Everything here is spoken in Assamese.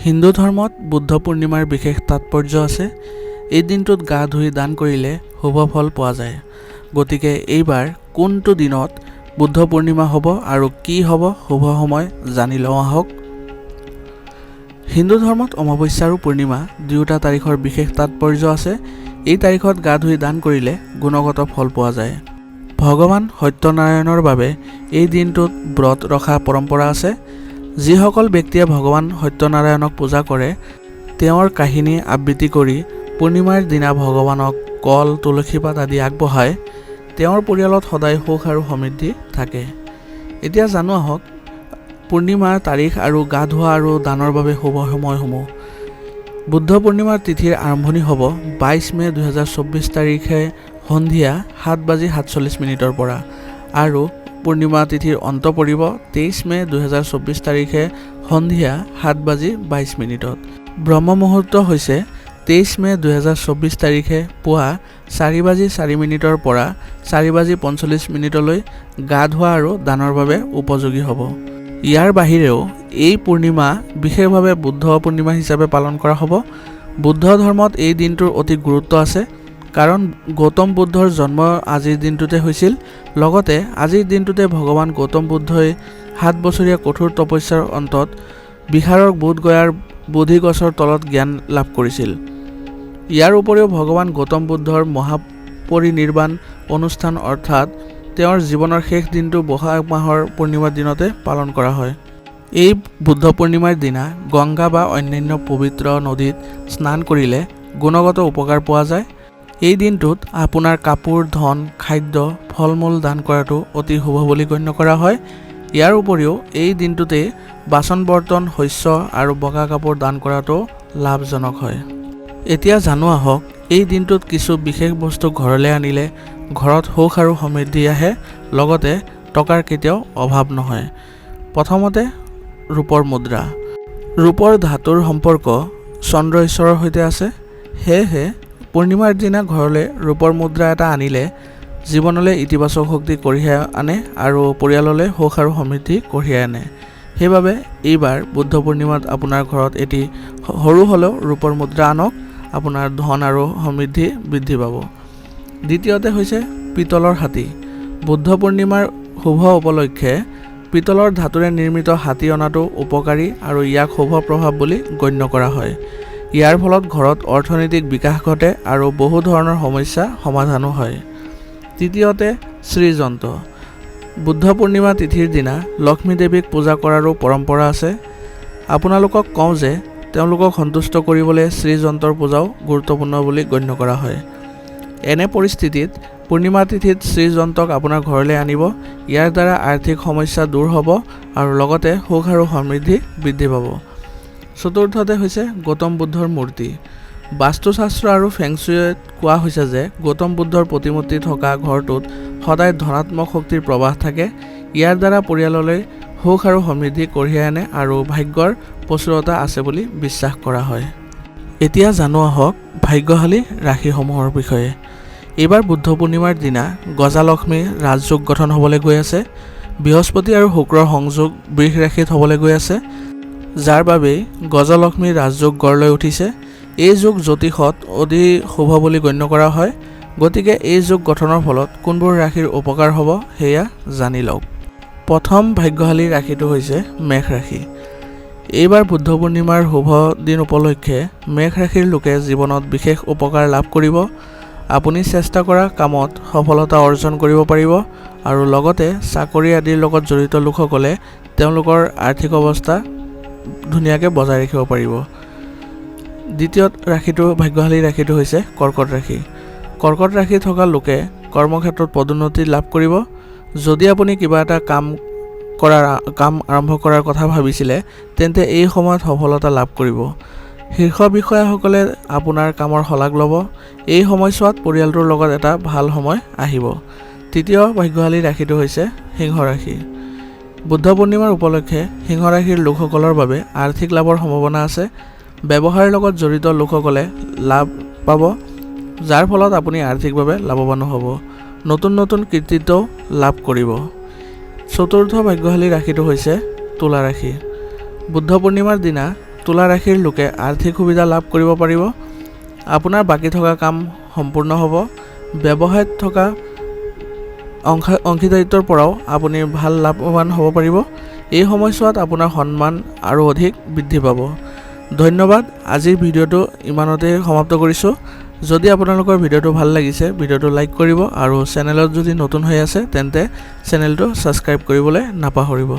হিন্দু ধৰ্মত বুদ্ধ পূৰ্ণিমাৰ বিশেষ তাৎপৰ্য আছে। এই দিনটোত গা ধুই দান কৰিলে শুভ ফল পোৱা যায়। গতিকে এইবাৰ কোনটো দিনত বুদ্ধ পূৰ্ণিমা হ'ব আৰু কি হ'ব শুভ সময় জানি লওঁ আহক। হিন্দু ধৰ্মত অমাৱস্যা আৰু পূৰ্ণিমা দুয়োটা তাৰিখৰ বিশেষ তাৎপৰ্য আছে। এই তাৰিখত গা ধুই দান কৰিলে গুণগত ফল পোৱা যায়। ভগৱান সত্যনাৰায়ণৰ বাবে এই দিনটোত ব্ৰত ৰখা পৰম্পৰা আছে। যিসকল ব্যক্তিয়ে ভগৱান সত্যনাৰায়ণক পূজা কৰে তেওঁৰ কাহিনী আবৃত্তি কৰি পূৰ্ণিমাৰ দিনা ভগৱানক কল তুলসী পাত আদি আগবঢ়ায় তেওঁৰ পৰিয়ালত সদায় সুখ আৰু সমৃদ্ধি থাকে। এতিয়া জানো আহক পূৰ্ণিমাৰ তাৰিখ আৰু গা ধোৱা আৰু দানৰ বাবে শুভ সময়সমূহ। বুদ্ধ পূৰ্ণিমাৰ তিথিৰ আৰম্ভণি হ'ব 22 মে 2024 তাৰিখে সন্ধিয়া 7:47 পৰা আৰু পূৰ্ণিমা তিথিৰ অন্ত পৰিব 23 মে 2024 তাৰিখে সন্ধিয়া 7:22। ব্ৰহ্ম মুহূৰ্ত হৈছে 23 মে 2024 তাৰিখে পুৱা 4:04 পৰা 4:45 গা ধোৱা আৰু দানৰ বাবে উপযোগী হ'ব। ইয়াৰ বাহিৰেও এই পূৰ্ণিমা বিশেষভাৱে বুদ্ধ পূৰ্ণিমা হিচাপে পালন কৰা হ'ব। বুদ্ধ ধৰ্মত এই দিনটোৰ অতি গুৰুত্ব আছে, কাৰণ গৌতম বুদ্ধৰ জন্ম আজিৰ দিনটোতে হৈছিল। লগতে আজিৰ দিনটোতে ভগৱান গৌতম বুদ্ধই 7 বছৰীয়া কঠোৰ তপস্যাৰ অন্তত বিহাৰৰ বোধগয়াৰ বোধি গছৰ তলত জ্ঞান লাভ কৰিছিল। ইয়াৰ উপৰিও ভগৱান গৌতম বুদ্ধৰ মহাপৰিনিৰ্বাণ অনুষ্ঠান অৰ্থাৎ তেওঁৰ জীৱনৰ শেষ দিনটো বহাগ মাহৰ পূৰ্ণিমাৰ দিনতে পালন কৰা হয়। এই বুদ্ধ পূৰ্ণিমাৰ দিনা গংগা বা অন্যান্য পবিত্ৰ নদীত স্নান কৰিলে গুণগত উপকাৰ পোৱা যায়। এই দিনটোত আপোনাৰ কাপোৰ, ধন, খাদ্য, ফল মূল দান কৰাটো অতি শুভ বুলি গণ্য কৰা হয়। ইয়াৰ উপৰিও এই দিনটোতে বাচন বৰ্তন, শস্য আৰু বগা কাপোৰ দান কৰাটো লাভজনক হয়। এতিয়া জানো আহক এই দিনটোত কিছু বিশেষ বস্তু ঘৰলৈ আনিলে ঘৰত সুখ আৰু সমৃদ্ধি আহে, লগতে টকাৰ কেতিয়াও অভাৱ নহয়। প্ৰথমতে ৰূপৰ মুদ্ৰা। ৰূপৰ ধাতুৰ সম্পৰ্ক চন্দ্ৰ ঈশ্বৰৰ সৈতে আছে। সেয়েহে পূৰ্ণিমাৰ দিনা ঘৰলৈ ৰূপৰ মুদ্ৰা এটা আনিলে জীৱনলৈ ইতিবাচক শক্তি কঢ়িয়াই আনে আৰু পৰিয়াললৈ সুখ আৰু সমৃদ্ধি কঢ়িয়াই আনে। সেইবাবে এইবাৰ বুদ্ধ পূৰ্ণিমাত আপোনাৰ ঘৰত এটি সৰু হ'লেও ৰূপৰ মুদ্ৰা আনক, আপোনাৰ ধন আৰু সমৃদ্ধি বৃদ্ধি পাব। দ্বিতীয়তে হৈছে পিতলৰ হাতী। বুদ্ধ পূৰ্ণিমাৰ শুভ উপলক্ষে পিতলৰ ধাতুৰে নিৰ্মিত হাতী অনাটো উপকাৰী আৰু ইয়াক শুভ প্ৰভাৱ বুলি গণ্য কৰা হয়। ইয়াৰ ফলত ঘৰত অৰ্থনৈতিক বিকাশ ঘটে আৰু বহু ধৰণৰ সমস্যা সমাধানো হয়। তৃতীয়তে শ্ৰীযন্ত্ৰ। বুদ্ধ পূৰ্ণিমা তিথিৰ দিনা লক্ষ্মী দেৱীক পূজা কৰাৰো পৰম্পৰা আছে। আপোনালোকক কওঁ যে তেওঁলোকক সন্তুষ্ট কৰিবলৈ শ্ৰীযন্ত্ৰৰ পূজাও গুৰুত্বপূৰ্ণ বুলি গণ্য কৰা হয়। এনে পৰিস্থিতিত পূৰ্ণিমা তিথিত শ্ৰীযন্ত্ৰক আপোনাৰ ঘৰলৈ আনিব। ইয়াৰ দ্বাৰা আৰ্থিক সমস্যা দূৰ হ'ব আৰু লগতে সুখ আৰু সমৃদ্ধি বৃদ্ধি পাব। চতুৰ্থতে হৈছে গৌতম বুদ্ধৰ মূৰ্তি। বাস্তুশাস্ত্ৰ আৰু ফেংচুইত কোৱা হৈছে যে গৌতম বুদ্ধৰ প্ৰতিমূৰ্তি থকা ঘৰটোত সদায় ধনাত্মক শক্তিৰ প্ৰৱাহ থাকে। ইয়াৰ দ্বাৰা পৰিয়াললৈ সুখ আৰু সমৃদ্ধি কঢ়িয়াই আনে আৰু ভাগ্যৰ প্ৰচুৰতা আছে বুলি বিশ্বাস কৰা হয়। এতিয়া জানো আহক ভাগ্যশালী ৰাশিসমূহৰ বিষয়ে। এইবাৰ বুদ্ধ পূৰ্ণিমাৰ দিনা গজালক্ষ্মী ৰাজযোগ গঠন হ'বলৈ গৈ আছে। বৃহস্পতি আৰু শুক্ৰৰ সংযোগ বৃষ ৰাশিত হ'বলৈ গৈ আছে, যাৰ বাবেই গজলক্ষ্মী ৰাজযোগ গঢ় লৈ উঠিছে। এই যুগ জ্যোতিষত অতি শুভ বুলি গণ্য কৰা হয়। গতিকে এই যুগ গঠনৰ ফলত কোনবোৰ ৰাশিৰ উপকাৰ হ'ব সেয়া জানি লওক। প্ৰথম ভাগ্যশালী ৰাশিটো হৈছে মেষ ৰাশি। এইবাৰ বুদ্ধ পূৰ্ণিমাৰ শুভ দিন উপলক্ষে মেষ ৰাশিৰ লোকে জীৱনত বিশেষ উপকাৰ লাভ কৰিব। আপুনি চেষ্টা কৰা কামত সফলতা অৰ্জন কৰিব পাৰিব আৰু লগতে চাকৰি আদিৰ লগত জড়িত লোকসকলে তেওঁলোকৰ আৰ্থিক অৱস্থা ধুনীয়াকৈ বজাই ৰাখিব পাৰিব। দ্বিতীয় ভাগ্যশালী ৰাশিটো হৈছে কৰ্কট ৰাশি। কৰ্কট ৰাশি থকা লোকে কৰ্মক্ষেত্ৰত পদোন্নতি লাভ কৰিব। যদি আপুনি কিবা এটা কাম আৰম্ভ কৰাৰ কথা ভাবিছিলে তেন্তে এই সময়ত সফলতা লাভ কৰিব। শীৰ্ষ বিষয়াসকলে আপোনাৰ কামৰ শলাগ ল'ব। এই সময়ছোৱাত পৰিয়ালটোৰ লগত এটা ভাল সময় আহিব। তৃতীয় ভাগ্যশালী ৰাশিটো হৈছে সিংহ ৰাশি। বুদ্ধ পূৰ্ণিমাৰ উপলক্ষে সিংহ ৰাশিৰ লোকসকলৰ বাবে আৰ্থিক লাভৰ সম্ভাৱনা আছে। ব্যৱসায়ৰ লগত জড়িত লোকসকলে লাভ পাব, যাৰ ফলত আপুনি আৰ্থিকভাৱে লাভৱান হ'ব। নতুন নতুন কৃতিত্বও লাভ কৰিব। চতুৰ্থ ভাগ্যশালী ৰাশিটো হৈছে তুলা ৰাশি। বুদ্ধ পূৰ্ণিমাৰ দিনা তুলা ৰাশিৰ লোকে আৰ্থিক সুবিধা লাভ কৰিব পাৰিব। আপোনাৰ বাকী থকা কাম সম্পূৰ্ণ হ'ব। ব্যৱসায়ত থকা অংশীদাৰিত্বৰ পৰাও আপুনি ভাল লাভৱান হ'ব পাৰিব। এই সময়ছোৱাত আপোনাৰ সন্মান আৰু অধিক বৃদ্ধি পাব। ধন্যবাদ। আজিৰ ভিডিঅ'টো ইমানতে সমাপ্ত কৰিছোঁ। যদি আপোনালোকৰ ভিডিঅ'টো ভাল লাগিছে ভিডিঅ'টো লাইক কৰিব আৰু চেনেলত যদি নতুন হৈ আছে তেন্তে চেনেলটো ছাবস্ক্ৰাইব কৰিবলৈ নাপাহৰিব।